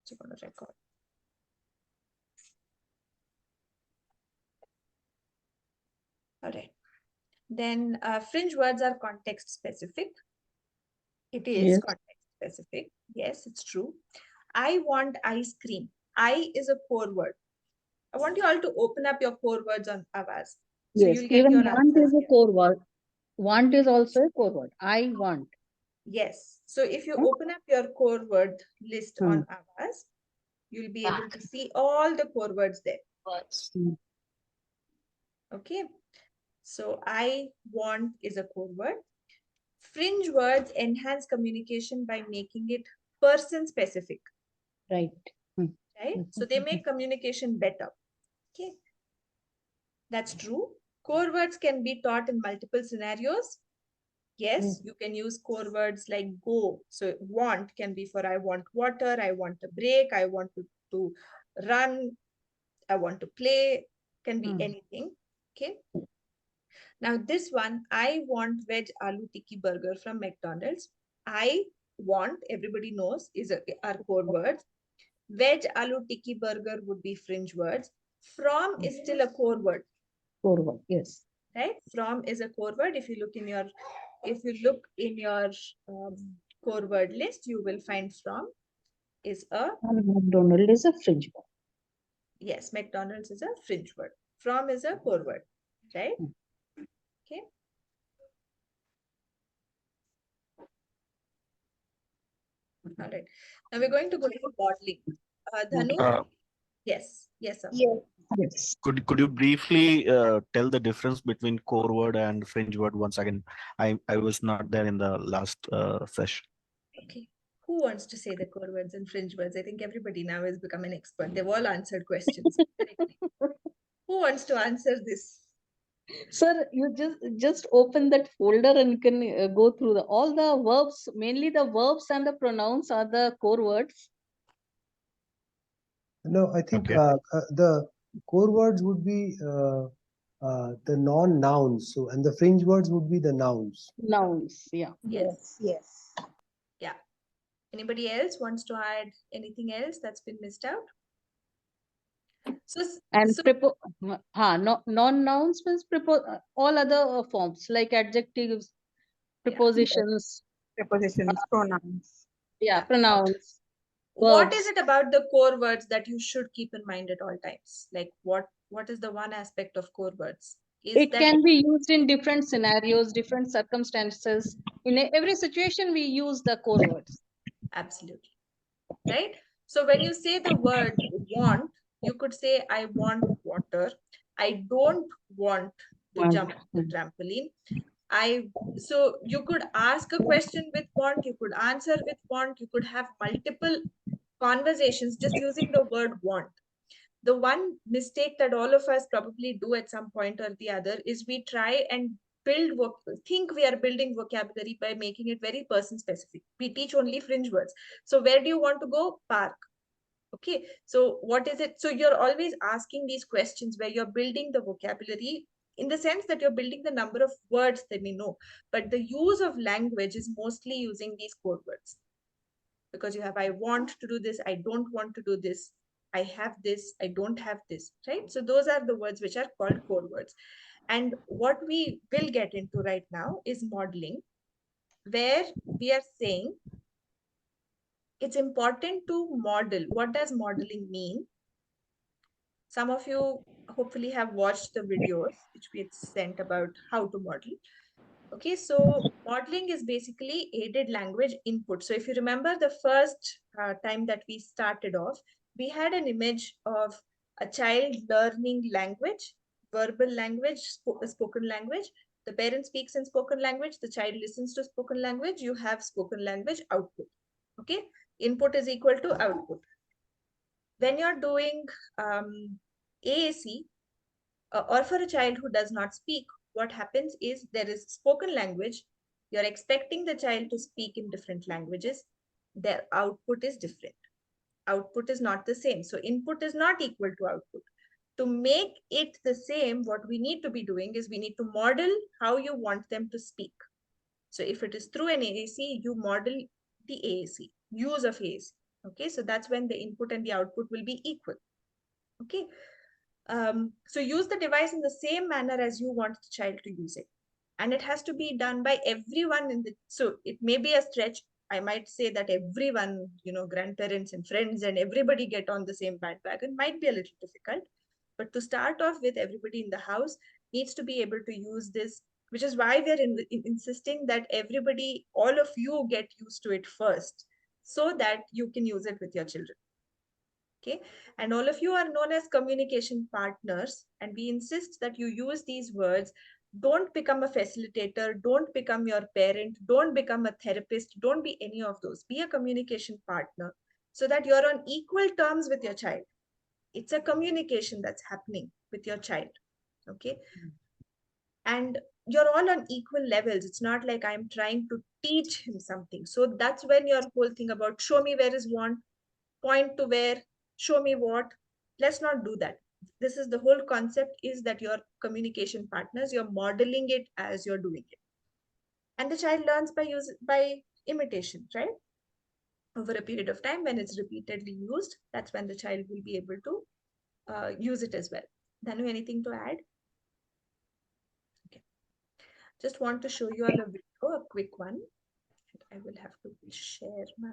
So I'm going to record. All right. Then fringe words are context specific. It is Yes. context specific. Yes, it's true. I want ice cream. I is a core word. I want you all to open up your core words on Avaz. So Yes. you'll get Even your want answers is a here. core word. Want is also a core word. I want. Yes. So if you Hmm? open up your core word list Hmm. on Avaz, you'll be able to see all the core words there. Hmm. Okay. So I want is a core word. Fringe words enhance communication by making it person specific, Right. Hmm. right? So they make communication better. Okay. That's true. Core words can be taught in multiple scenarios. Yes, you can use core words like go. So want can be for I want water, I want a break, I want to run, I want to play, can be anything. Okay. Now this one, I want veg aloo tikki burger from McDonald's. I want, everybody knows, are core words. Veg aloo tikki burger would be fringe words. From is still a core word, Core word. Yes. right? From is a core word. If you look in your um, core word list, you will find from is a, And McDonald is a fringe word. yes, McDonald's is a fringe word. From is a core word, right? Okay. All right. Now we're going to go to modeling. Dhanu, Uh, yes, yes, sir. Yes. Yes. could you briefly tell the difference between core word and fringe word once again? I was not there in the last session. Okay. Who wants to say the core words and fringe words? I think everybody now has become an expert. They've all answered questions correctly. Who wants to answer this? Sir, you just open that folder and you can go through all the verbs. Mainly the verbs and the pronouns are the core words. No, I think Okay. the core words would be the non-nouns. So, and the fringe words would be the nouns. Nouns. Yeah. Yes. Yeah. Anybody else wants to add anything else that's been missed out? So, And so non-nouns means all other forms like adjectives, yeah. prepositions, Prepositions, pronouns. yeah, Yeah. pronouns, What is verbs. it about the core words that you should keep in mind at all times? Like what is the one aspect of core words? Is It that can be used in different scenarios, different circumstances. In every situation, we use the core words. absolutely right? So when you say the word want, you could say I want water. I don't want to And jump on the trampoline. So you could ask a question with want, you could answer with want, you could have multiple conversations just using the word want. The one mistake that all of us probably do at some point or the other is we try and think we are building vocabulary by making it very person specific. We teach only fringe words. So where do you want to go? Park. Okay, so what is it? So you're always asking these questions where you're building the vocabulary in the sense that you're building the number of words they may know. But the use of language is mostly using these code words, because you have I want to do this, I don't want to do this, I have this, I don't have this, right? So those are the words which are called core words. And what we will get into right now is modeling, where we are saying it's important to model. What does modeling mean? Some of you hopefully have watched the videos which we had sent about how to model. Okay, so modeling is basically aided language input. So if you remember the first time that we started off, we had an image of a child learning language, verbal language, spoken language. The parent speaks in spoken language, the child listens to spoken language, you have spoken language output. Okay, input is equal to output. When you're doing AAC, or for a child who does not speak, what happens is there is spoken language. You're expecting the child to speak in different languages. Their output is different. Output is not the same. So input is not equal to output. To make it the same, what we need to be doing is we need to model how you want them to speak. So if it is through an AAC, you model the AAC, use of AAC. Okay, so that's when the input and the output will be equal. Okay, so use the device in the same manner as you want the child to use it. And it has to be done by everyone in the, so it may be a stretch. I might say that everyone, grandparents and friends and everybody get on the same bandwagon might be a little difficult. But to start off with, everybody in the house needs to be able to use this, which is why we're insisting that everybody, all of you get used to it first so that you can use it with your children. Okay, and all of you are known as communication partners, and we insist that you use these words. Don't become a facilitator, don't become your parent, don't become a therapist, don't be any of those. Be a communication partner so that you're on equal terms with your child. It's a communication that's happening with your child. Okay, and you're all on equal levels. It's not like I'm trying to teach him something. So that's when your whole thing about show me where is want, point to where, show me what. Let's not do that. This is the whole concept, is that you're communication partners, you're modeling it as you're doing it. And the child learns by imitation, right? Over a period of time, when it's repeatedly used, that's when the child will be able to use it as well. Dhanu, anything to add? Okay. Just want to show you all a video, a quick one. I will have to share my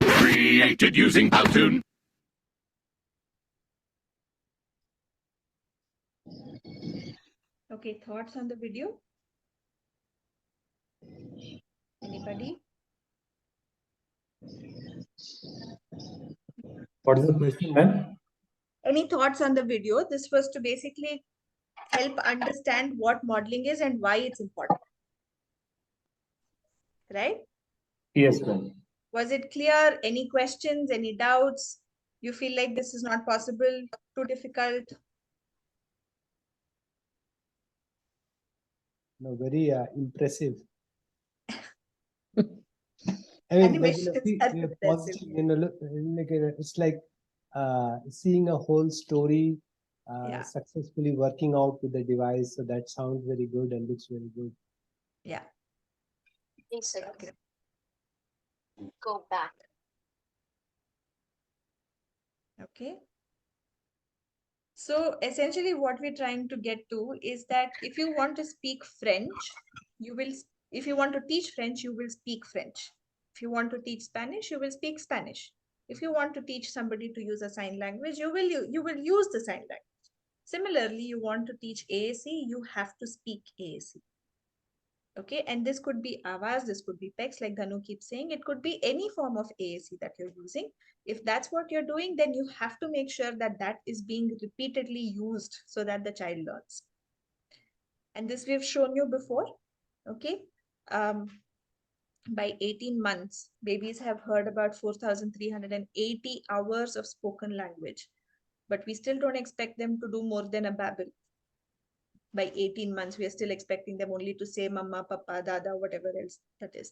Created using Powtoon. Okay, thoughts on the video? Anybody? What is the question, ma'am? Any thoughts on the video? This was to basically help understand what modeling is and why it's important. Right? Yes, ma'am. Was it clear? Any questions, any doubts? You feel like this is not possible, too difficult? No, very impressive. I mean, like, Animations are impressive. positive, look, like, it's like seeing a whole story Yeah. successfully working out with the device. So that sounds very good and looks very good. Yeah. Okay. Go back. Okay. So essentially what we're trying to get to is that if you want to speak French, if you want to teach French, you will speak French. If you want to teach Spanish, you will speak Spanish. If you want to teach somebody to use a sign language, you will use the sign language. Similarly, you want to teach AAC, you have to speak AAC. Okay, and this could be Avaz, this could be PEX, like Dhanu keeps saying, it could be any form of AAC that you're using. If that's what you're doing, then you have to make sure that that is being repeatedly used so that the child learns. And this we've shown you before, okay? By 18 months, babies have heard about 4,380 hours of spoken language, but we still don't expect them to do more than a babble. By 18 months, we are still expecting them only to say mama, papa, dada, whatever else that is.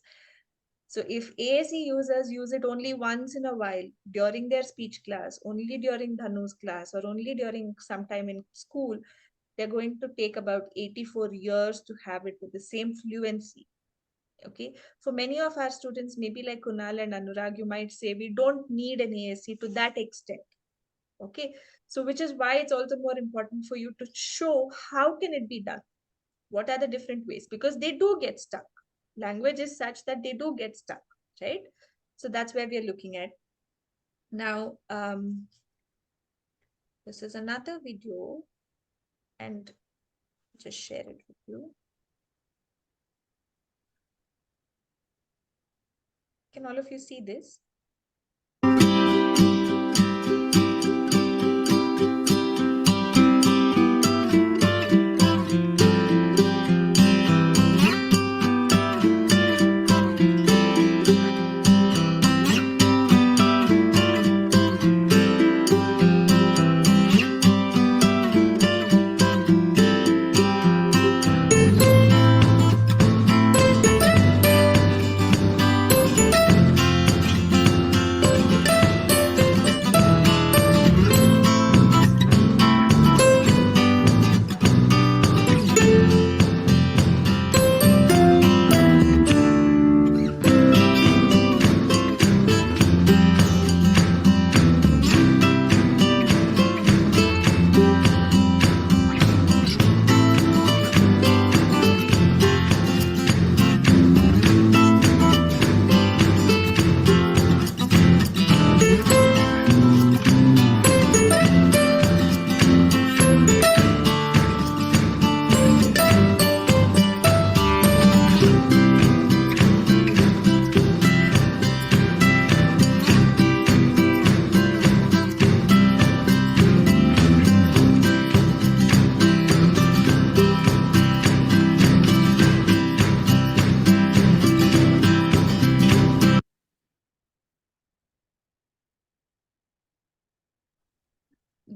So if AAC users use it only once in a while during their speech class, only during Dhanu's class, or only during some time in school, they're going to take about 84 years to have it with the same fluency. Okay. For many of our students, maybe like Kunal and Anurag, you might say we don't need an AAC to that extent. Okay. So which is why it's also more important for you to show how can it be done. What are the different ways? Because they do get stuck. Language is such that they do get stuck, right? So that's where we are looking at. Now, this is another video and just share it with you. Can all of you see this?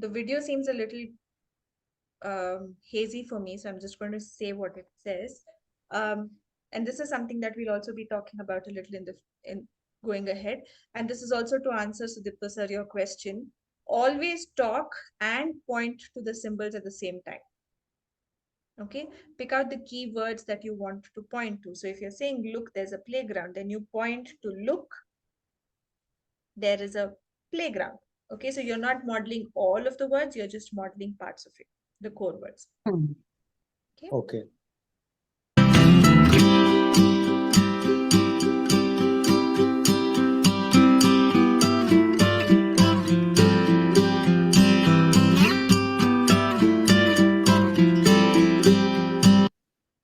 The video seems a little hazy for me, so I'm just going to say what it says. And this is something that we'll also be talking about a little in going ahead. And this is also to answer Sudipta sir your question. Always talk and point to the symbols at the same time. Okay, pick out the key words that you want to point to. So if you're saying look, there's a playground, then you point to look, there is a playground. Okay, so you're not modeling all of the words, you're just modeling parts of it, the core words. Okay. Okay.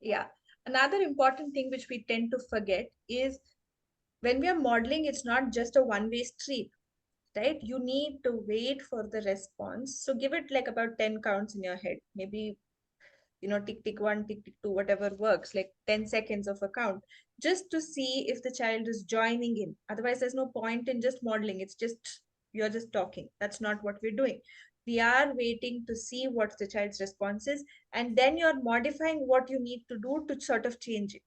Yeah. Another important thing which we tend to forget is when we are modeling, it's not just a one-way street, right? You need to wait for the response. So give it like about 10 counts in your head. Maybe, tick, tick one, tick, tick two, whatever works, like 10 seconds of a count, just to see if the child is joining in. Otherwise, there's no point in just modeling. It's just, you're just talking. That's not what we're doing. We are waiting to see what the child's response is, and then you're modifying what you need to do to sort of change it.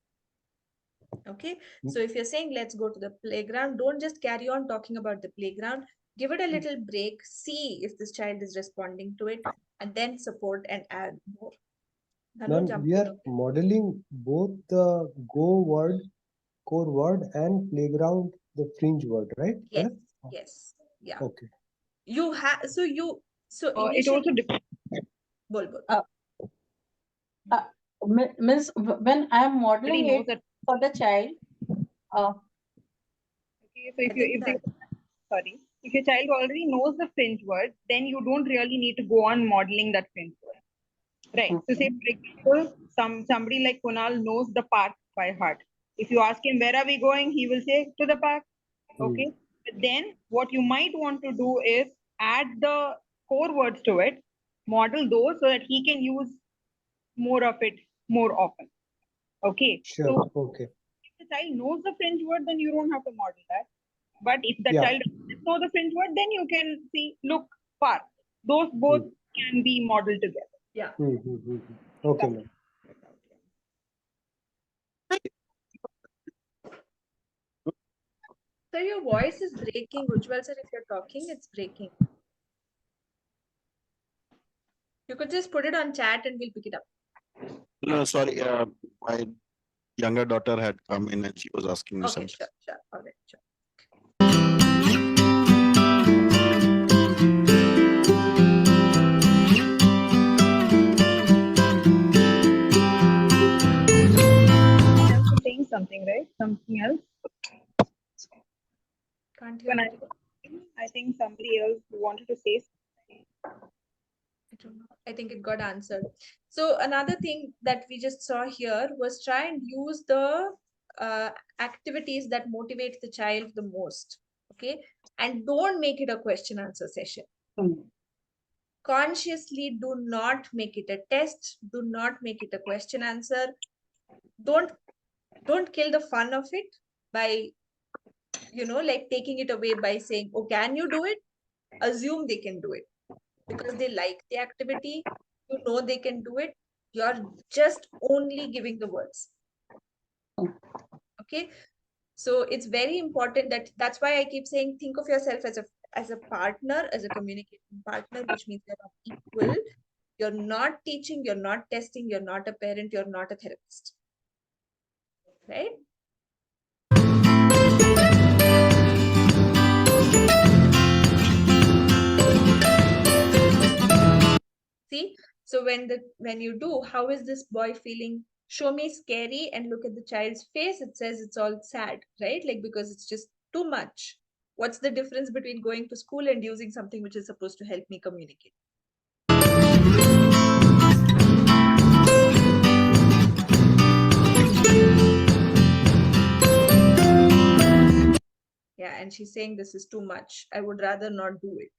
Okay, so if you're saying let's go to the playground, don't just carry on talking about the playground. Give it a little break, see if this child is responding to it, and then support and add more. Dhanu, Ma'am, jump we in, are okay? modeling both the go word, core word, and playground, the fringe word, right? Yes, Madam? yes, yeah. Okay. You have so It initially also depends. bol bol. Uh, uh, Miss, when I am Already modeling knows it that. for the child, uh, Okay, so I think that sorry, if your child already knows the fringe word, then you don't really need to go on modeling that fringe word. Right. So say for example, somebody like Kunal knows the park by heart. If you ask him where are we going, he will say to the park. Okay. But then what you might want to do is add the core words to it, model those so that he can use more of it more often. Okay. Sure. So Okay. if the child knows the French word, then you don't have to model that. But if the Yeah. child doesn't know the French word, then you can see, look, park. Those both can be modeled together. yeah. Okay, ma'am. So your voice is breaking, Ujjwal sir. If you're talking, it's breaking. You could just put it on chat and we'll pick it up. No, sorry. My younger daughter had come in and she was asking me Okay, something. sure. All right, sure. Saying something, right? Something else. Can't hear When it. I think somebody else wanted to say I don't know. I think it got answered. So another thing that we just saw here was try and use the activities that motivate the child the most. Okay. And don't make it a question answer session. Consciously do not make it a test. Do not make it a question answer. Don't kill the fun of it by, like taking it away by saying, oh, can you do it? Assume they can do it because they like the activity. They can do it. You're just only giving the words. Okay. So it's very important that's why I keep saying, think of yourself as a partner, as a communication partner, which means you're not equal. You're not teaching, you're not testing, you're not a parent, you're not a therapist. Right? See, so when you do, how is this boy feeling? Show me scary and look at the child's face. It says it's all sad, right? Like, because it's just too much. What's the difference between going to school and using something which is supposed to help me communicate? Yeah, and she's saying this is too much. I would rather not do it.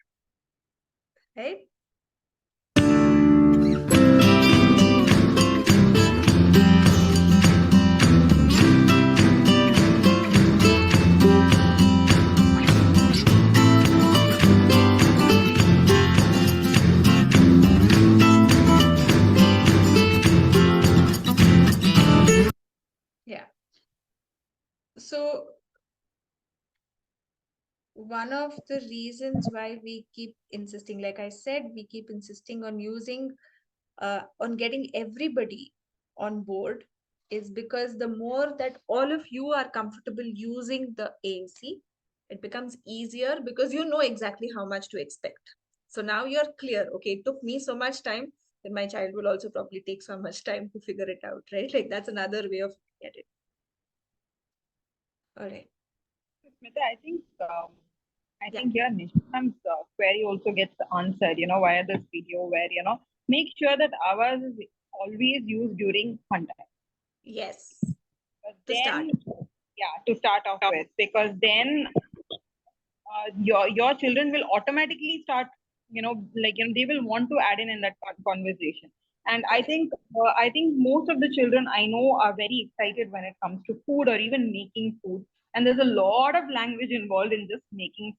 Right? Yeah. So one of the reasons why we keep insisting, like I said, we keep insisting on using, on getting everybody on board is because the more that all of you are comfortable using the AAC, it becomes easier because you know exactly how much to expect. So now you're clear. Okay, it took me so much time, then my child will also probably take so much time to figure it out, right? Like that's another way of looking at it. All right. Smita, I think here Nisham's query also gets answered, via this video where, make sure that Avaz is always used during fun time. Yes. But To start. to start off with, because then your children will automatically start, they will want to add in that conversation. And Correct. I think most of the children I know are very excited when it comes to food or even making food. And there's a lot of language involved in just making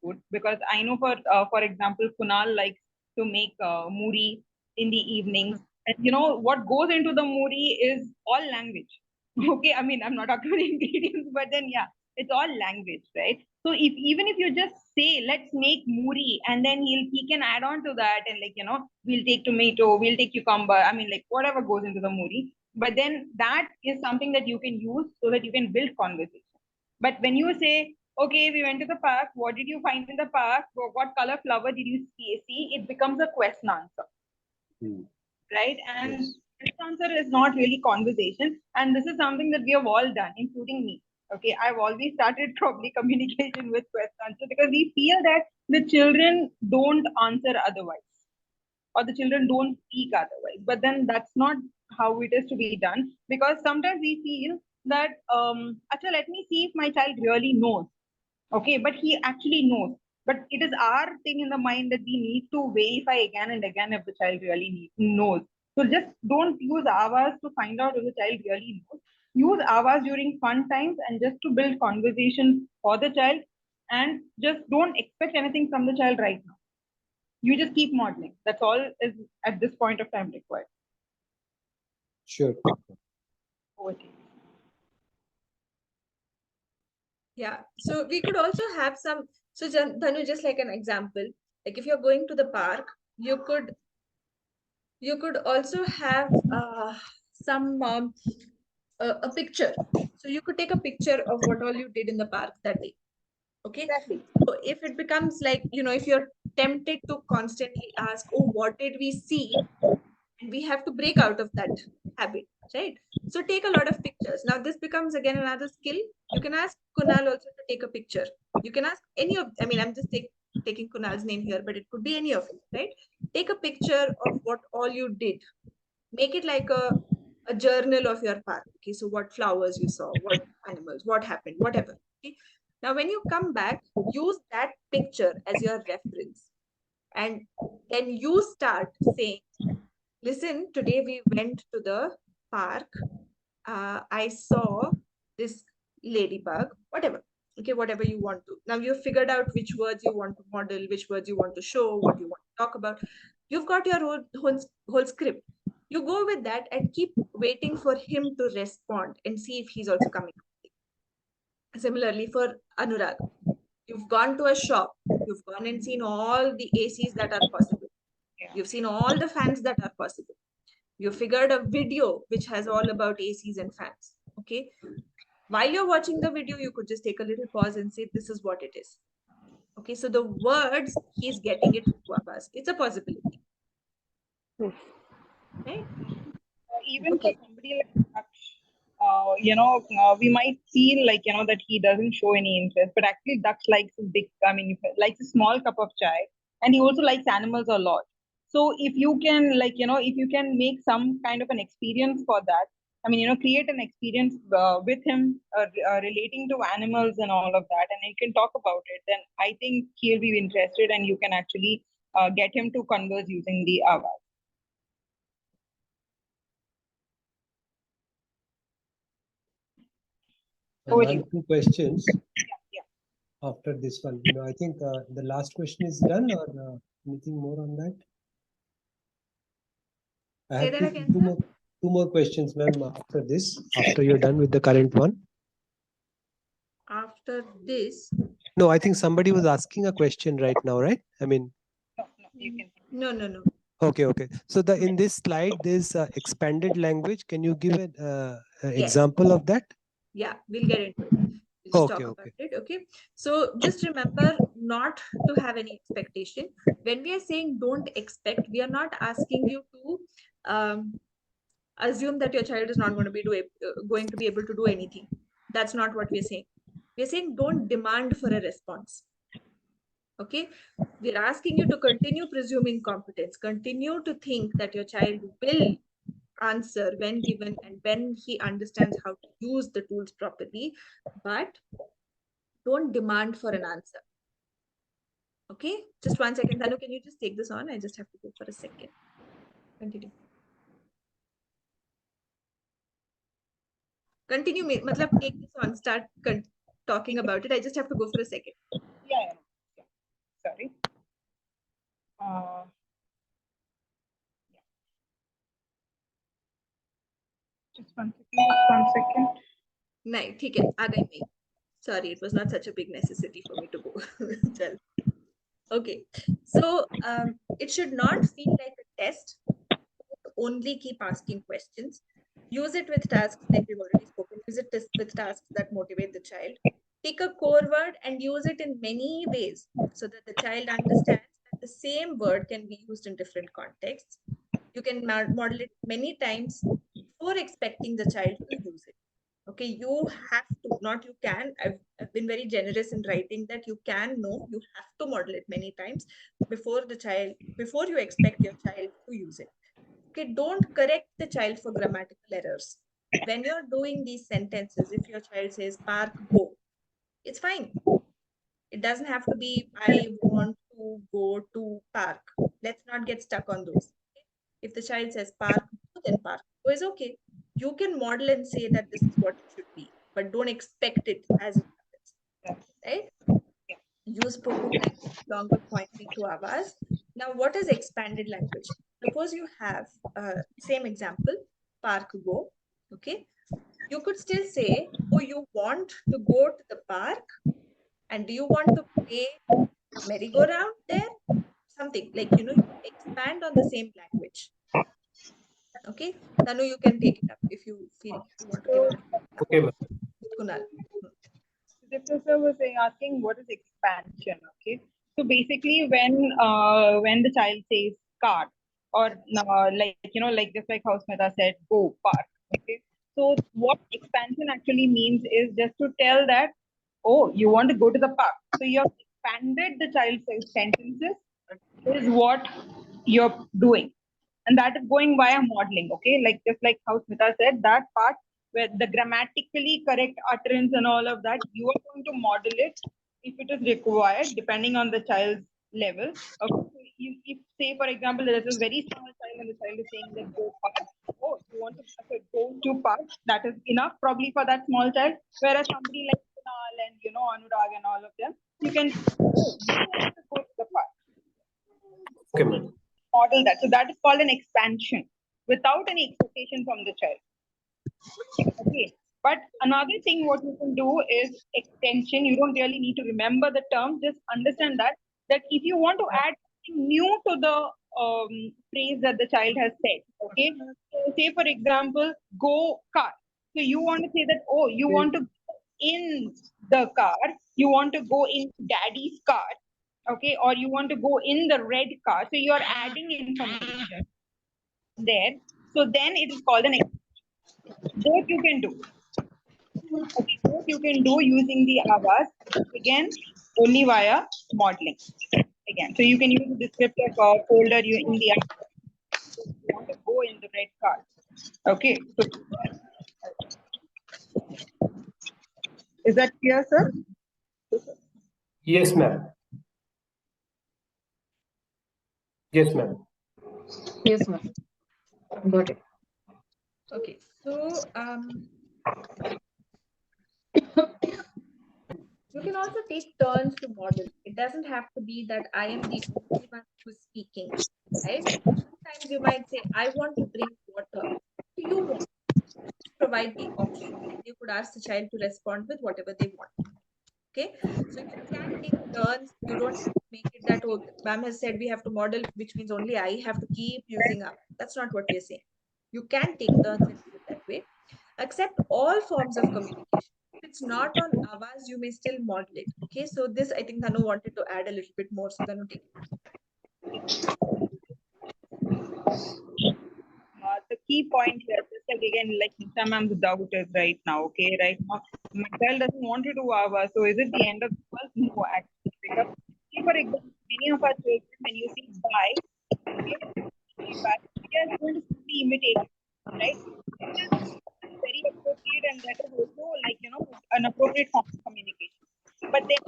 food. Because I know, for example, Kunal likes to make muri in the evenings. And what goes into the muri is all language. Okay, I mean, I'm not talking about ingredients, but then yeah, It's all language, right? So even if you just say, let's make muri, and then he can add on to that, and like, we'll take tomato, we'll take cucumber. I mean, like whatever goes into the muri. But then that is something that you can use so that you can build conversation. But when you say, okay, we went to the park, what did you find in the park? What color flower did you see? It becomes a question answer. Right? And Yes. this answer is not really conversation. And this is something that we have all done, including me. Okay, I've always started probably communication with question answer because we feel that the children don't answer otherwise, or the children don't speak otherwise. But then that's not how it is to be done, because sometimes we feel that actually, let me see if my child really knows. Okay, but he actually knows. But it is our thing in the mind that we need to verify again and again if the child really knows. So just don't use Avaz to find out if the child really knows. Use Avaz during fun times and just to build conversation for the child, and just don't expect anything from the child right now. You just keep modeling. That's all is at this point of time required. Sure. Over to you. Yeah. So we could also have some. So Dhanu, just like an example, like if you're going to the park, you could also have some a picture. So you could take a picture of what all you did in the park that day. Okay. Exactly. So if it becomes like, if you're tempted to constantly ask, oh, what did we see? And we have to break out of that habit, right? So take a lot of pictures. Now this becomes again another skill. You can ask Kunal also to take a picture. You can ask any of, I'm just taking Kunal's name here, but it could be any of you, right? Take a picture of what all you did. Make it like a journal of your park. Okay, so what flowers you saw, what animals, what happened, whatever. Okay. Now, when you come back, use that picture as your reference. And then you start saying, listen, today we went to the park. I saw this ladybug, whatever. Okay, whatever you want to. Now you've figured out which words you want to model, which words you want to show, what you want to talk about. You've got your whole script. You go with that and keep waiting for him to respond and see if he's also coming. Similarly, for Anurag, you've gone to a shop, you've gone and seen all the ACs that are possible. Yeah. You've seen all the fans that are possible. You figured a video which has all about ACs and fans. Okay. While you're watching the video, you could just take a little pause and say, this is what it is. Okay. So the words, he's getting it through Avaz. It's a possibility. Right? Even for Okay. somebody like we might feel like, that he doesn't show any interest, but actually Daksh likes a likes a small cup of chai, and he also likes animals a lot. So if you can, if you can make some kind of an experience for that, create an experience with him relating to animals and all of that, and you can talk about it, then I think he'll be interested, and you can actually get him to converse using the Avaz. One, two questions Yeah. after this one. I think the last question is done, or anything more on that? I Say have that two, again, two sir. more two more questions, ma'am, after this, after you're done with the current one. After this, No, I think somebody was asking a question right now, right? No, you can. no. Okay. So in this slide, there's expanded language. Can you give an Yes. example of that? Yeah, we'll get into it. We'll just Okay, talk okay. about it. Okay. So just remember not to have any expectation. When we are saying don't expect, we are not asking you to assume that your child is not going to be going to be able to do anything. That's not what we're saying. We're saying don't demand for a response. Okay. We're asking you to continue presuming competence, continue to think that your child will answer when given and when he understands how to use the tools properly, but don't demand for an answer. Okay, just 1 second. Dhanu, can you just take this on? I just have to go for a second. Continue. Continue, matlab, take this on, start talking about it. I just have to go for a second. Yeah. Sorry. Yeah. Just 1 second. नहीं ठीक है आ गई मैं Sorry, it was not such a big necessity for me to go. Chal. Okay, so it should not feel like a test. Only keep asking questions. Use it with tasks like we've already spoken. Use it with tasks that motivate the child. Pick a core word and use it in many ways so that the child understands that the same word can be used in different contexts. You can model it many times before expecting the child to use it. Okay, you have to, not you can. I've been very generous in writing that you can, no, you have to model it many times before you expect your child to use it. Okay, don't correct the child for grammatical errors. When you're doing these sentences, if your child says park, go, it's fine. It doesn't have to be, I want to go to park. Let's not get stuck on those. Okay? If the child says park, go, then park, go is okay. You can model and say that this is what it should be, but don't expect it as it happens, right? Use prototype longer pointing to Avaz. Now, what is expanded language? Suppose you have same example, park go, okay? You could still say, oh, you want to go to the park and do you want to play merry-go-round there? Something like, you expand on the same language. Okay, Tanu, you can take it up if you feel you want to give it. Okay, ma'am. Kunal. The professor was asking what is expansion. Okay, so basically when the child says cart or like like just like how Smita said go park. Okay, so what expansion actually means is just to tell that, oh, you want to go to the park, so you have expanded the child's sentences is what you're doing, and that is going via modeling. Okay, like just like how Smita said, that part where the grammatically correct utterance and all of that, you are going to model it if it is required, depending on the child's level. Okay, so if say for example there is a very small child and the child is saying that go park, oh, you want to go to park, that is enough probably for that small child. Whereas somebody like Kunal and Anurag and all of them, you can, oh, you want to go to the park, Okay, ma'am. model that. So that is called an expansion without any expectation from the child. Okay. But another thing what you can do is extension. You don't really need to remember the term. Just understand that if you want to add something new to the phrase that the child has said, okay. So say for example, go car. So you want to say that, oh, you want to go in the car. You want to go in daddy's car, okay, or you want to go in the red car. So you are adding information there. So then it is called an extension. Both you can do. Okay, both you can do using the Avaz, again only via modeling again. So you can use the descriptive folder you in the app. So you want to go in the red car. Okay, so is that clear, sir? Yes, ma'am. Yes, ma'am. Yes, ma'am. Got it. Okay, so you can also take turns to model. It doesn't have to be that I am the only one who's speaking, right? Sometimes you might say, I want to drink water. Do you want to provide the option? And you could ask the child to respond with whatever they want. Okay, so you can take turns. You don't have to make it that, oh, ma'am has said we have to model, which means only I have to keep using up. That's not what we're saying. You can take turns and do it that way. Accept all forms of communication. If it's not on Avaz, you may still model it. Okay, so this I think Dhanu wanted to add a little bit more. So Dhanu, take it. The key point here, just like again, like Nita ma'am's doubt is right now. Okay, right now, my child doesn't want to do Avaz, so is it the end of the world? No, actually, because see, for example, many of our children, when you see bye, okay, bye, we are going to simply imitate it, right? Which is very appropriate, and that is also like an appropriate form of communication. But then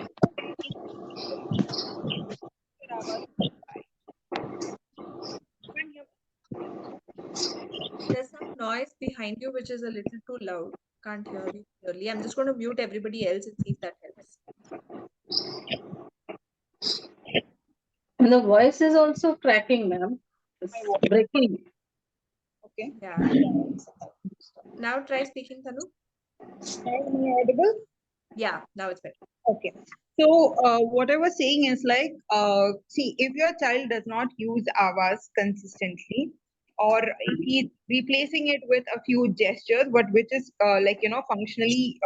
There's some noise behind you which is a little too loud. Can't hear you clearly. I'm just going to mute everybody else and see if that helps. And the voice is also cracking, ma'am. It's breaking. Okay. Yeah. Now try speaking, Dhanu. Am I audible? Yeah, now it's better. Okay. So what I was saying is like, see, if your child does not use Avaz consistently, or if he's replacing it with a few gestures, but which is like, functionally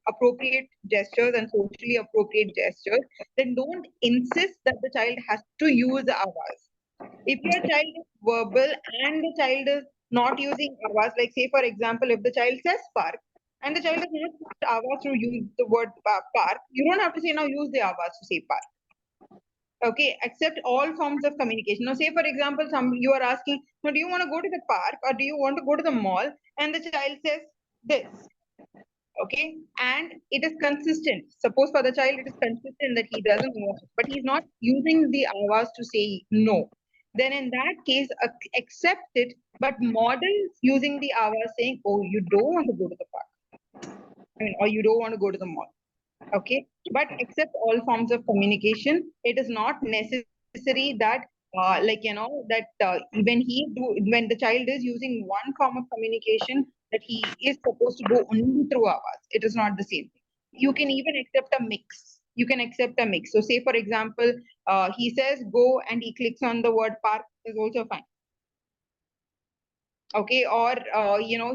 appropriate gestures and socially appropriate gestures, then don't insist that the child has to use Avaz. If your child is verbal and the child is not using Avaz, like say for example, if the child says park and the child does not use Avaz to use the word park, you don't have to say now use the Avaz to say park. Okay, accept all forms of communication. Now, say for example, some you are asking, now do you want to go to the park or do you want to go to the mall? And the child says this. Okay, and it is consistent. Suppose for the child it is consistent that he doesn't want, but he's not using the Avaz to say no. Then in that case, accept it, but model using the Avaz saying, "Oh, you don't want to go to the park. I mean, or you don't want to go to the mall." Okay, but accept all forms of communication. It is not necessary that when the child is using one form of communication, that he is supposed to go only through Avaz. It is not the same thing. You can even accept a mix. You can accept a mix. So say for example, he says go and he clicks on the word park is also fine. Okay, or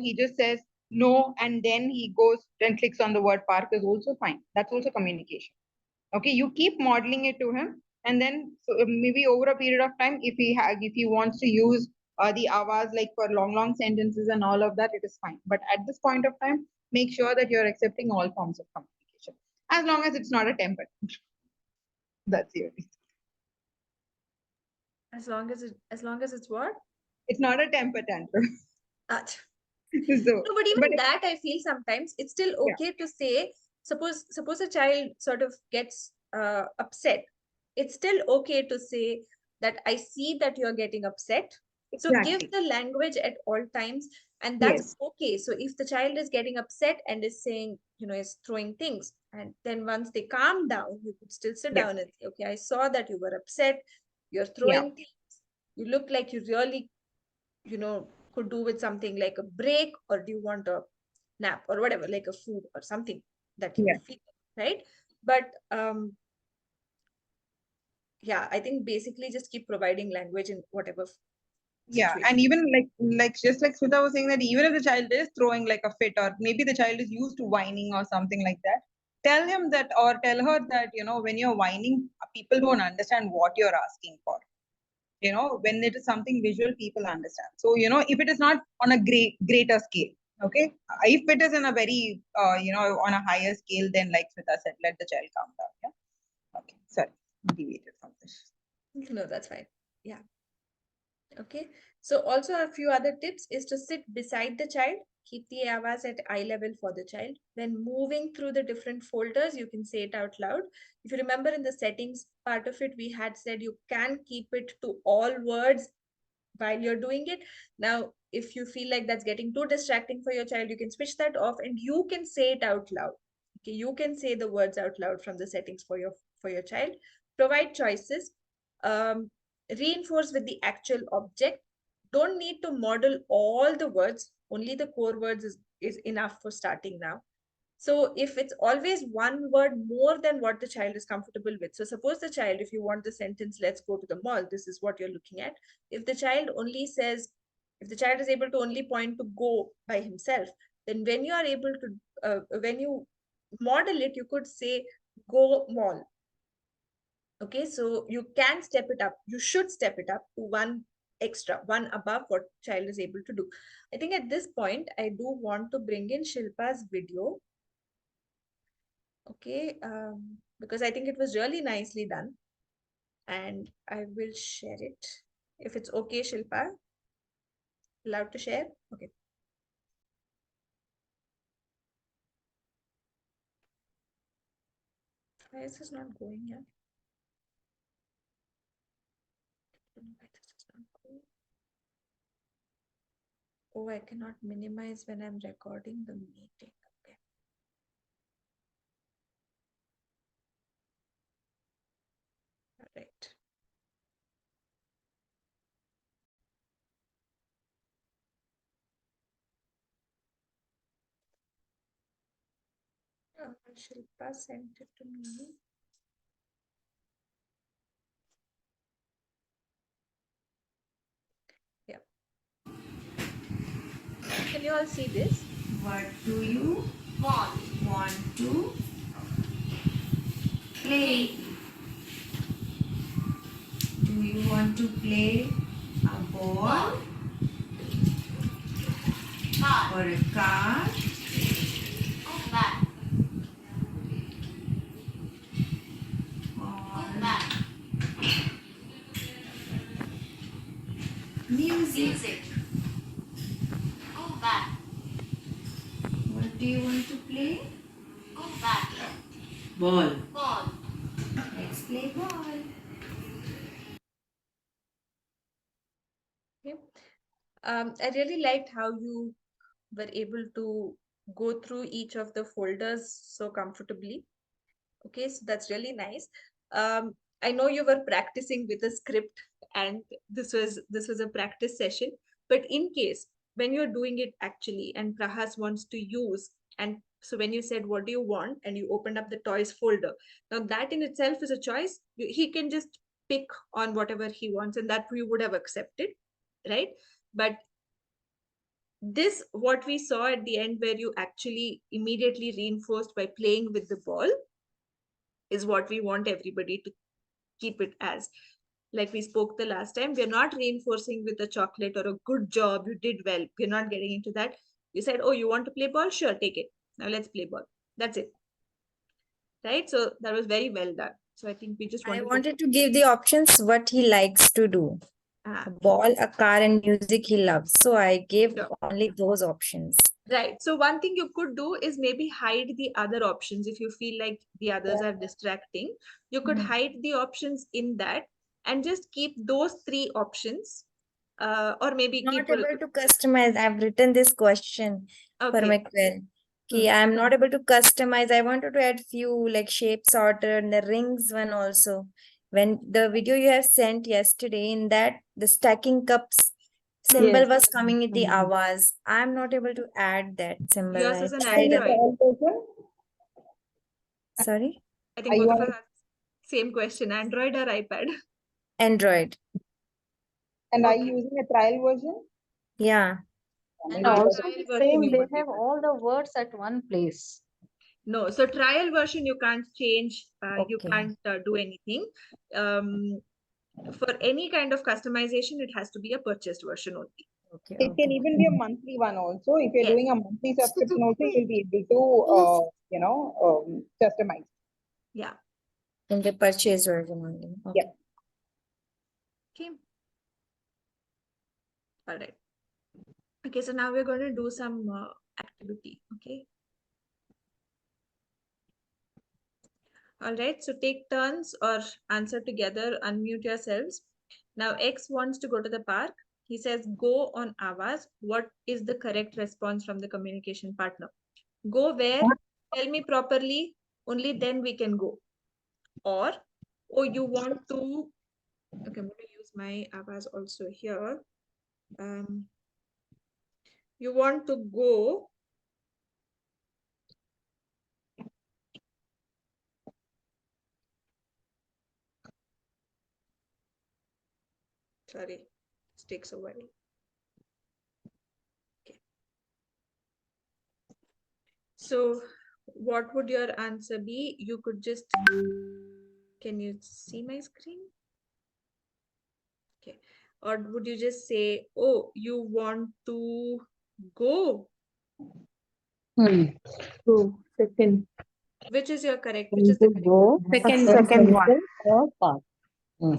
he just says no and then he goes and clicks on the word park is also fine. That's also communication. Okay, you keep modeling it to him, and then maybe over a period of time, if he wants to use the Avaz like for long sentences and all of that, it is fine. But at this point of time, make sure that you're accepting all forms of communication, as long as it's not a temper tantrum. That's the only. As long as it's what? It's not a temper tantrum. Ah, So, no, but even but that I feel sometimes it's still yeah, okay to say, suppose a child sort of gets upset. It's still okay to say that I see that you're getting upset. So give exactly. the language at all times, and that's Yes, okay. So if the child is getting upset and is saying, is throwing things, and then once they calm down, you could still sit yeah, down and say, okay, I saw that you were upset, you're yeah, throwing things, you look like you really could do with something like a break, or do you want a nap or whatever, like a food or something that you yeah. feel, right? But yeah, I think basically just keep providing language in whatever Yeah, situation. and even like just like Smita was saying that even if the child is throwing like a fit, or maybe the child is used to whining or something like that, tell him that or tell her that when you're whining, people don't understand what you're asking for. When it is something visual, people understand. So if it is not on a greater scale, okay. If it is in a very on a higher scale, then like Smita said, let the child calm down. Yeah. Okay. Sorry, deviated from this. No, that's fine. Yeah. Okay. So also a few other tips is to sit beside the child, keep the Avaz at eye level for the child. When moving through the different folders, you can say it out loud. If you remember in the settings part of it, we had said you can keep it to all words while you're doing it. Now, if you feel like that's getting too distracting for your child, you can switch that off and you can say it out loud. Okay, you can say the words out loud from the settings for your child. Provide choices. Um, Reinforce with the actual object. Don't need to model all the words. Only the core words is enough for starting now. So if it's always one word more than what the child is comfortable with. So suppose the child, if you want the sentence, let's go to the mall, this is what you're looking at. If the child only says, if the child is able to only point to go by himself, then when you are able to, when you model it, you could say go mall. Okay, so you can step it up. You should step it up to one extra, one above what child is able to do. I think at this point, I do want to bring in Shilpa's video. Okay, because I think it was really nicely done, and I will share it. If it's okay, Shilpa, allowed to share? Okay. Why is this not going here? Why this is not going? Oh, I cannot minimize when I'm recording the meeting. Okay. All right. Shilpa sent it to me. Yeah. Can you all see this? What do you want to play? Do you want to play a ball or a car or music? What do you want to play? Ball. Let's play ball. Okay. I really liked how you were able to go through each of the folders so comfortably. Okay, so that's really nice. I know you were practicing with a script, and this was a practice session. But in case when you're doing it actually, and Prahas wants to use, and so when you said what do you want, and you opened up the toys folder, now that in itself is a choice. He can just pick on whatever he wants, and that we would have accepted, right? But this, what we saw at the end, where you actually immediately reinforced by playing with the ball, is what we want everybody to keep it as. Like we spoke the last time, we're not reinforcing with a chocolate or a good job, you did well. We're not getting into that. You said, oh, you want to play ball? Sure, take it. Now let's play ball. That's it. Right? So that was very well done. So I think we just I wanted wanted to give the options what he likes to do. Ah, A ball, a car, and music he loves. So I gave sure. only those options. Right. So one thing you could do is maybe hide the other options if you feel like the others are distracting. You could hide the options in that and just keep those three options. Or maybe Not keep able to customize. I've written this question for okay. my query. Okay, I'm not able to customize. I wanted to add few like shape sorter and the rings one also. When the video you have sent yesterday, in that the stacking cups symbol Yes. was coming with the Avaz. I'm not able to add that symbol. Yours I is an tried. Android. Sorry, I think both of us have same question, Android or iPad? Android. And are Okay. you using a trial version? Yeah. And No, also trial the version same, you they won't be have able to. all the words at one place. No, so trial version you can't change, you Okay. can't do anything. For any kind of customization, it has to be a purchased version only. Okay. It can Okay. even be a monthly one also. If you're Yes. doing a monthly subscription also, you'll be able to, customize. Yeah. In the purchase version only. Okay. Yep. Okay. All right. Okay, so now we're going to do some activity. Okay. All right. So take turns or answer together. Unmute yourselves. Now X wants to go to the park. He says, go on Avaz. What is the correct response from the communication partner? Go where? Tell me properly. Only then we can go. Or, oh, you want to, okay, I'm going to use my Avaz also here. You want to go sorry, this takes a while. Okay. So what would your answer be? You could just, can you see my screen? Okay. Or would you just say, oh, you want to go? So second. Which is your correct? Which is the correct? Go. Second one. Or park.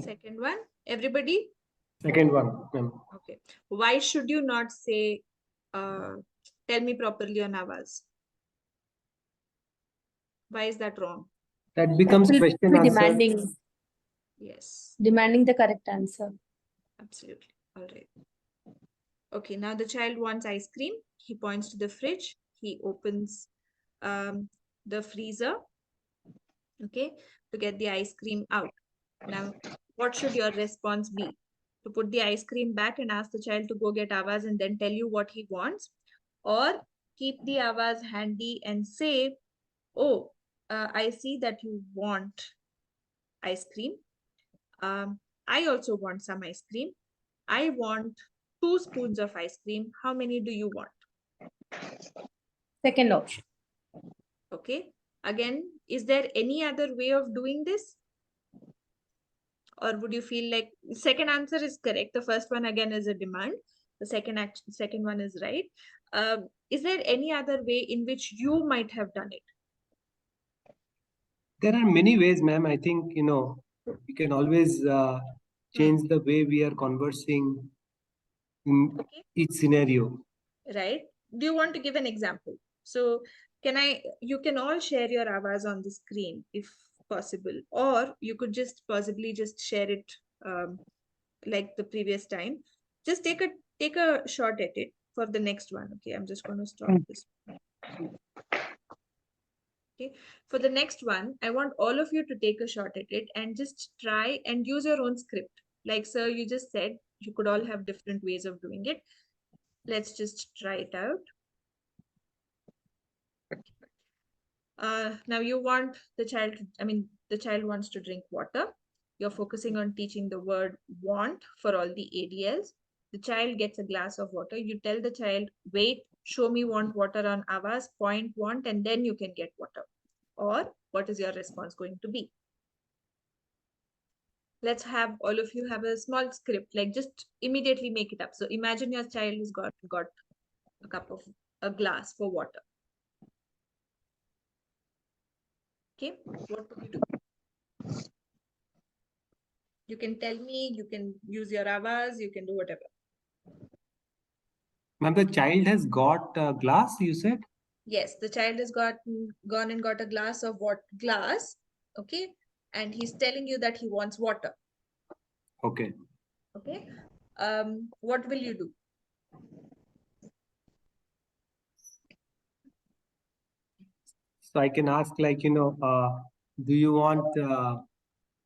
Second one. Everybody? Second one, ma'am. Okay. Why should you not say, tell me properly on Avaz? Why is that wrong? That becomes Will question be answer. demanding the correct answer. Absolutely. All right. Okay, now the child wants ice cream. He points to the fridge. He opens the freezer, okay, to get the ice cream out. Now, what should your response be? To put the ice cream back and ask the child to go get Avaz and then tell you what he wants? Or keep the Avaz handy and say, Oh, I see that you want ice cream. I also want some ice cream. I want 2 spoons of ice cream. How many do you want? Second option. Okay. Again, is there any other way of doing this? Or would you feel like second answer is correct? The first one again is a demand. The second one is right. Is there any other way in which you might have done it? There are many ways, ma'am. I think, you can always change the way we are conversing in Okay. each scenario. Right. Do you want to give an example? So you can all share your Avaz on the screen if possible, or you could just possibly just share it like the previous time. Just take a shot at it for the next one. Okay, I'm just going to stop this. Okay, for the next one, I want all of you to take a shot at it and just try and use your own script. Like, sir, you just said you could all have different ways of doing it. Let's just try it out. Now you want the child wants to drink water. You're focusing on teaching the word want for all the ADLs. The child gets a glass of water. You tell the child, wait, show me want water on Avaz, point want, and then you can get water. Or what is your response going to be? Let's have all of you have a small script, like just immediately make it up. So imagine your child has got a glass for water. Okay, what would you do? You can tell me, you can use your Avaz, you can do whatever. Ma'am, the child has got a glass, you said? Yes, the child has gone and got a glass of glass, okay? And he's telling you that he wants water. Okay. Okay. What will you do? So I can ask like, do you want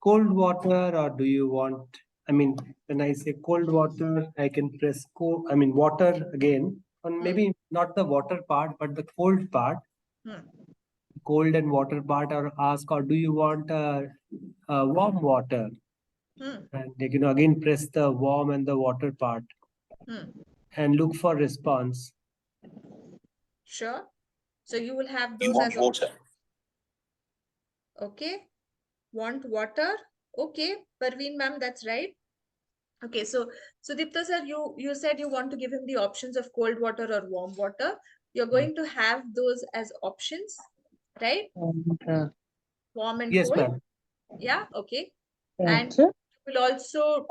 cold water or do you want, when I say cold water, I can press water again, and maybe not the water part, but the cold part, cold and water part, or ask, or do you want warm water? And like, again, press the warm and the water part and look for response. Sure. So you will have You those want as water? okay. Want water? Okay, Parveen ma'am, that's right. Okay, so Dipta sir, you said you want to give him the options of cold water or warm water. You're going to have those as options, right? And, Warm and Yes, cold. ma'am. Yeah, okay. and And you will also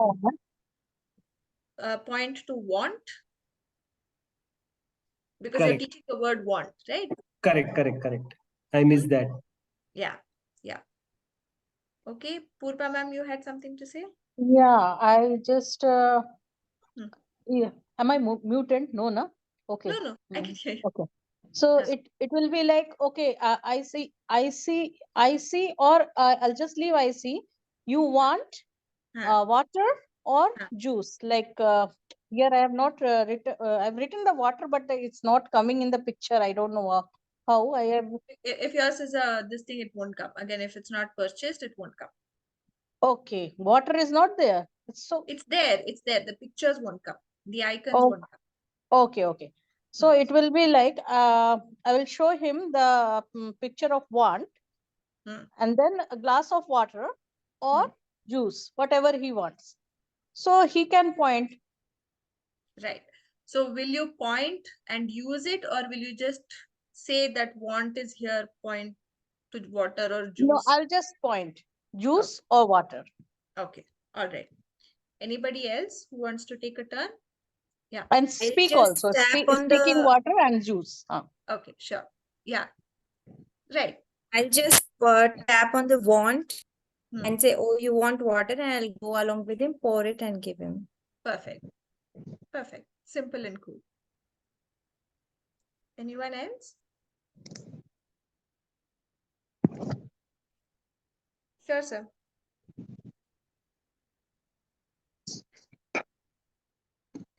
uh, point to want because you're Correct. teaching the word want, right? Correct. I missed that. Yeah. Okay, Purva ma'am, you had something to say? yeah, I just Hmm. yeah. Am I muted? No, no. Okay. No, I can hear you. Okay. So Yeah. it will be like, okay, I see, or I'll just leave I see. You want water or Huh. juice? Like here I have not written. I've written the water, but it's not coming in the picture. I don't know how I have. If yours is this thing, it won't come. Again, if it's not purchased, it won't come. Okay, water is not there. It's so. It's there. The pictures won't come. The icons Oh, won't come. okay. So it will be like I will show him the picture of want, and then a glass of water or juice, whatever he wants. So he can point. Right. So will you point and use it, or will you just say that want is here, point to water or No, juice? I'll just point juice or water. Okay. All right. Anybody else who wants to take a turn? Yeah. And I'll speak just also. tap on Speaking the water and juice. Okay, sure. Yeah. Right. I'll just tap on the want Hmm. and say, oh, you want water, and I'll go along with him, pour it and give him. Perfect. Simple and cool. Anyone else? Sure, sir.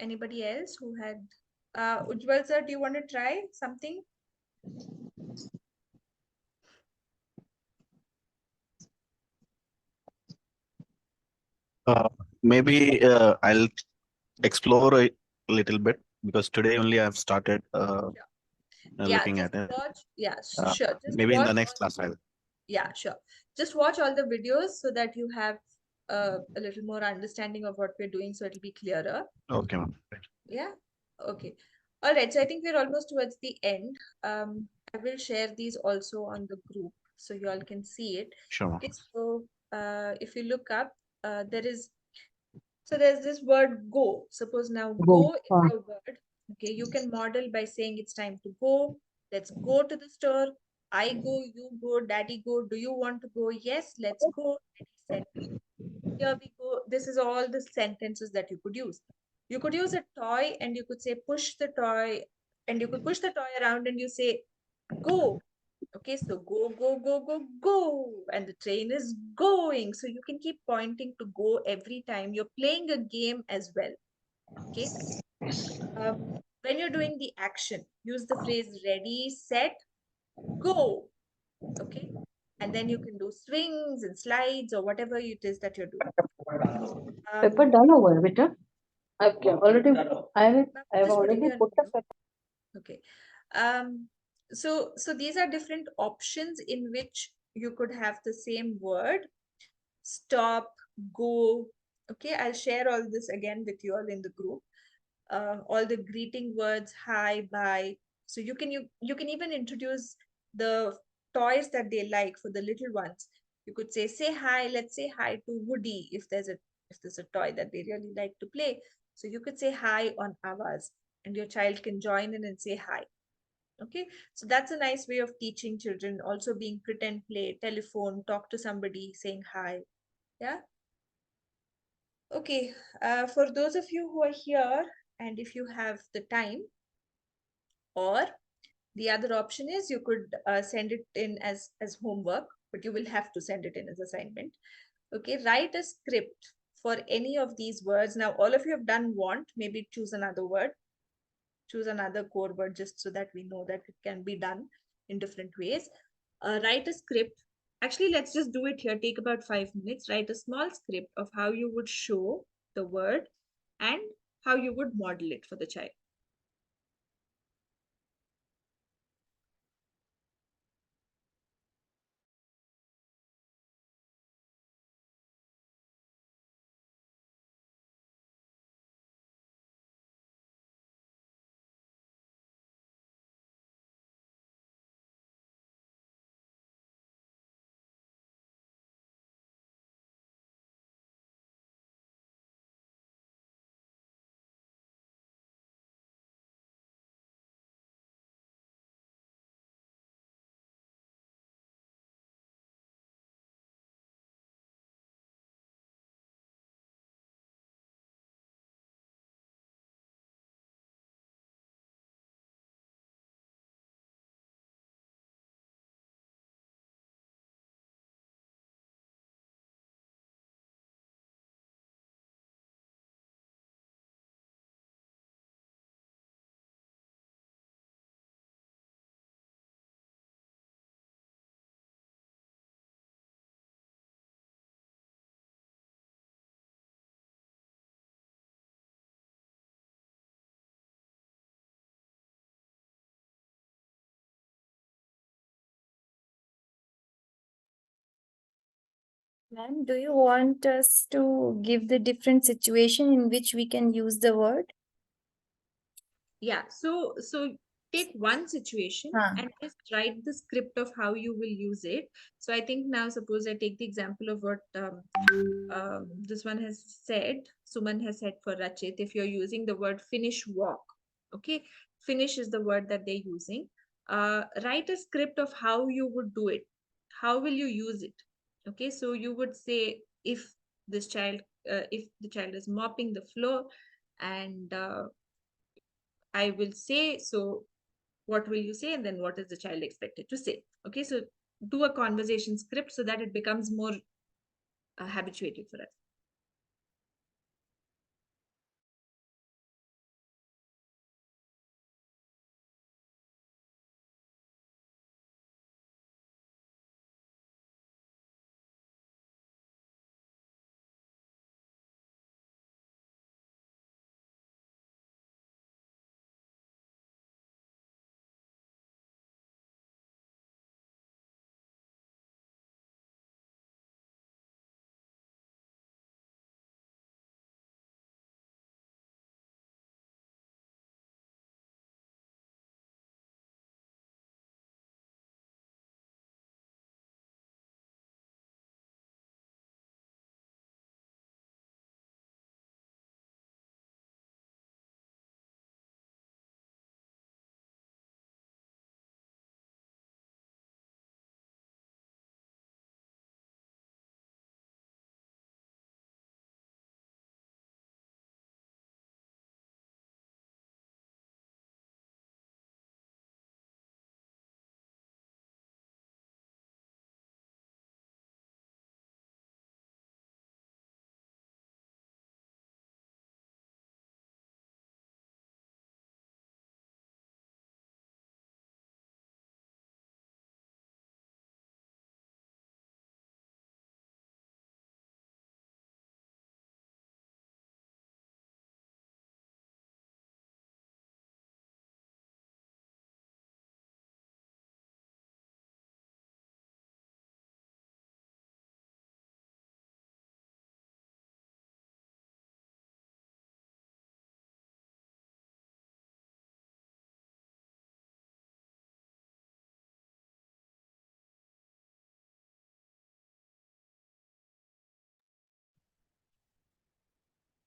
Anybody else who had Ujjwal sir, do you want to try something? Maybe I'll explore a little bit because today only I've started looking just at it. watch. Yeah, sure. Just Maybe in watch the next class I'll. Yeah, sure. Just watch all the videos so that you have a little more understanding of what we're doing, so it'll be clearer. Okay, ma'am. Right. Yeah. Okay. All right. So I think we're almost towards the end. I will share these also on the group so you all can see it. Sure, ma'am. Okay. So if you look up, there's this word go. Suppose now go is a word. Okay. You can model by saying it's time to go. Let's go to the store. I go, you go, daddy go. Do you want to go? Yes, let's go. And he said, here we go. This is all the sentences that you could use. You could use a toy and you could say, push the toy, and you could push the toy around and you say, go. Okay, so go, go, go, go, go. And the train is going. So you can keep pointing to go every time you're playing a game as well. Okay. When you're doing the action, use the phrase ready, set, go. Okay. And then you can do swings and slides or whatever it is that you're doing. Paper done over, beta. I've already, I've Just putting already you on put the mute. Okay. So these are different options in which you could have the same word. Stop, go. Okay, I'll share all this again with you all in the group. All the greeting words, hi, bye. So you can even introduce the toys that they like for the little ones. You could say hi, let's say hi to Woody if there's a toy that they really like to play. So you could say hi on Avaz and your child can join in and say hi. Okay, so that's a nice way of teaching children, also being pretend play, telephone, talk to somebody, saying hi. Yeah. Okay, for those of you who are here, and if you have the time, or the other option is you could send it in as homework, but you will have to send it in as assignment. Okay, write a script for any of these words. Now, all of you have done want, maybe choose another word, choose another core word just so that we know that it can be done in different ways. Write a script. Actually, let's just do it here. Take about 5 minutes. Write a small script of how you would show the word and how you would model it for the child. Ma'am, do you want us to give the different situation in which we can use the word? Yeah, so take one situation and just write the script of how you will use it. So I think now suppose I take the example of what this one has said, Suman has said for Rachit, if you're using the word finish walk, okay, finish is the word that they're using. Write a script of how you would do it. How will you use it? Okay, so you would say if if the child is mopping the floor and I will say, so what will you say? And then what is the child expected to say? Okay, so do a conversation script so that it becomes more habituated for us.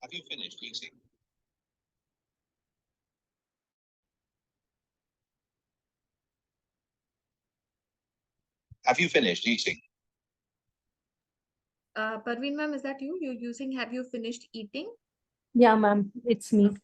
Have you finished eating? Have you finished eating? Parveen ma'am, is that you? You're using have you finished eating? Yeah, ma'am, it's me.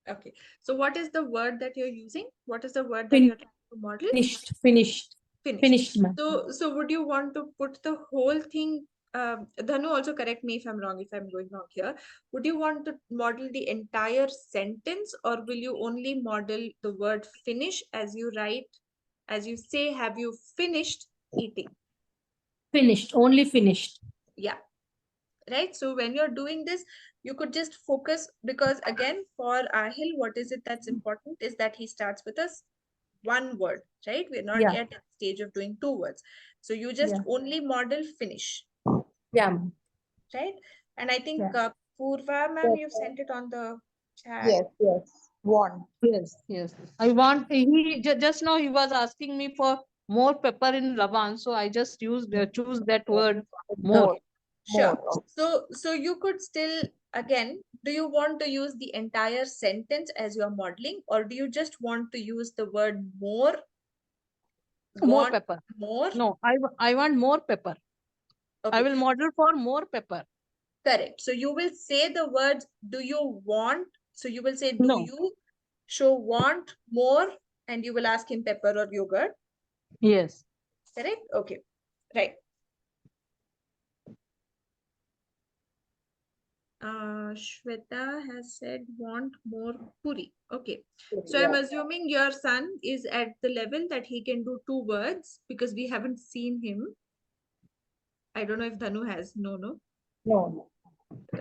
Okay. So what is the word that you're using? What is the word that you're trying to model? Finished, Finished. ma'am. So would you want to put the whole thing? Dhanu, also correct me if I'm wrong, if I'm going wrong here. Would you want to model the entire sentence, or will you only model the word finish as you write, as you say, have you finished eating? Finished, only finished. Yeah. Right. So when you're doing this, you could just focus, because again, for Ahil, what is it that's important is that he starts with us one word, right? We're not Yeah. yet at the stage of doing 2 words. So you just Yeah. only model finish, Yeah, ma'am. right? And I think Yeah. Purva ma'am, you sent it on the chat. Yes, yes. Want. Yes, yes. I want, just now he was asking me for more pepper in Lavan. So I just choose that word more. More. Sure. More. So you could still, again, do you want to use the entire sentence as you're modeling, or do you just want to use the word more? More Want pepper. more? No, I want more pepper. I Okay. will model for more pepper. Correct. So you will say the words, do you want? So you will say, do No. you show want more? And you will ask him pepper or yogurt. Yes. Correct? Okay. Right. Shweta has said want more puri. Okay. So I'm assuming your son is at the level that he can do 2 words, because we haven't seen him. I don't know if Dhanu has. No. No.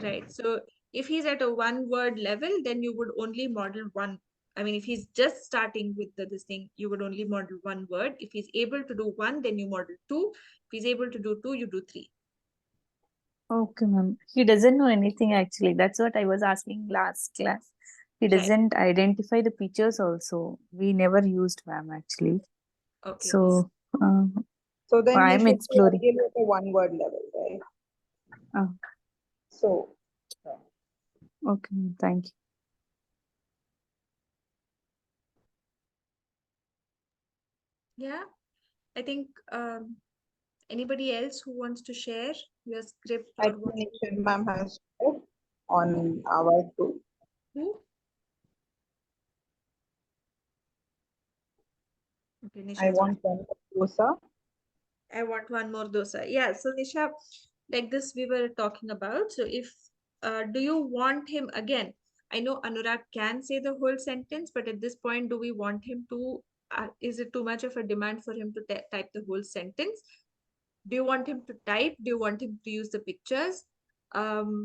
Right. So if he's at a 1 word level, then you would only model one. I mean, if he's just starting with this thing, you would only model 1 word. If he's able to do 1, then you model 2. If he's able to do 2, you do 3. Okay, ma'am. He doesn't know anything actually. That's what I was asking last class. He Right. doesn't identify the pictures also. We never used ma'am actually. Okay. So So then he I'm should exploring. begin with a 1 word level, right? Oh, So okay, thank you. Yeah. I think anybody else who wants to share your script or what? explanation ma'am has shared on our group. Who? Okay, I Nisha's want one dosa. I want one more dosa. Yeah. So Nisha, like this we were talking about. So if do you want him again? I know Anurag can say the whole sentence, but at this point, do we want him to? Is it too much of a demand for him to type the whole sentence? Do you want him to type? Do you want him to use the pictures? Dhanu,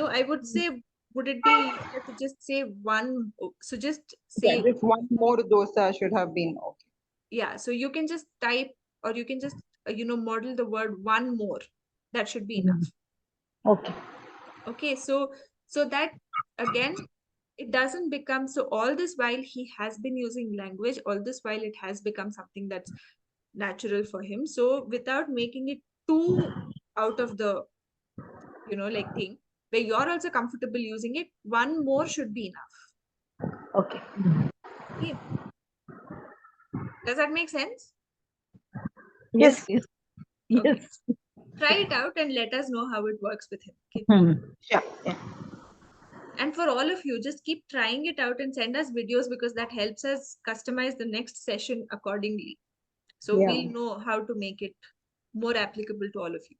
I would say, would it be easier to just say one? So just Yeah, say, just one more dosa should have been okay. yeah. So you can just type, or you can just model the word one more. That should be enough. Okay. Okay, so that again, it doesn't become, so all this while he has been using language, all this while it has become something that's natural for him. So without making it too out of the like thing where you're also comfortable using it, one more should be enough. Okay. Okay, does that make sense? Yes. Yes. Okay. Yes. Try it out and let us know how it works with him. Okay. Sure. Yeah. And for all of you, just keep trying it out and send us videos, because that helps us customize the next session accordingly. So Yeah. we'll know how to make it more applicable to all of you.